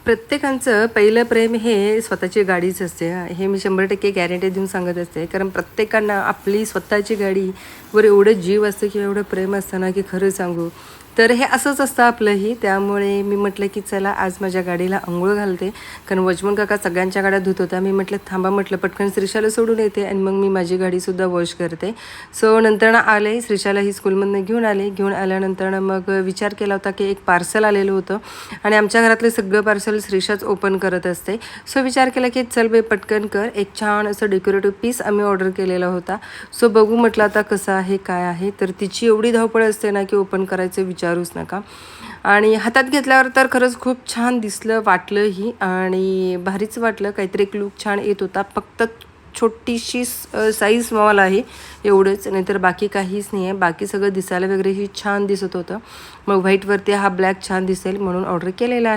प्रत्येकाचं पहिलं प्रेम हे स्वतःची गाडीच असते. हे मी 100% गॅरंटी देऊन सांगत असते. कारण प्रत्येकांना आपली स्वतःची गाडीवर एवढं जीव असतं किंवा एवढं प्रेम असतं ना, की खरं सांगू तर हे असंच असतं आपलंही. त्यामुळे मी म्हटलं, की चला आज माझ्या गाडीला अंघोळ घालते. कारण वॉचमन काका सगळ्यांच्या गाड्या धुत होता. मी म्हटलं थांबा, म्हटलं पटकन श्रीशाला सोडून येते आणि मग मी माझी गाडीसुद्धा वॉश करते. सो नंतर आले, श्रीशाला ही स्कूलमधनं घेऊन आले. घेऊन आल्यानंतर मग विचार केला होता, की एक पार्सल आलेलं होतं आणि आमच्या घरातलं सगळं पार्सल श्रीशाच ओपन करत असते. सो विचार केला, की चल बाई पटकन कर. एक छान असं डेकोरेटिव्ह पीस आम्ही ऑर्डर केलेला होता. सो बघू म्हटलं आता कसं आहे, काय आहे. तर तिची एवढी धावपळ असते ना, की ओपन करायचं विचारूच नका. आणि हातात घेतल्यावर तर खरंच खूप छान दिसलं, वाटलंही आणि भारीच वाटलं. काहीतरी एक लूक छान येत होता. फक्त छोटीशी साईज स्मॉल आहे एवढंच, नाहीतर बाकी काहीच नाही आहे. बाकी सगळं दिसायला वगैरेही छान दिसत होतं. मग व्हाईटवरती हा ब्लॅक छान दिसेल म्हणून ऑर्डर केलेला आहे.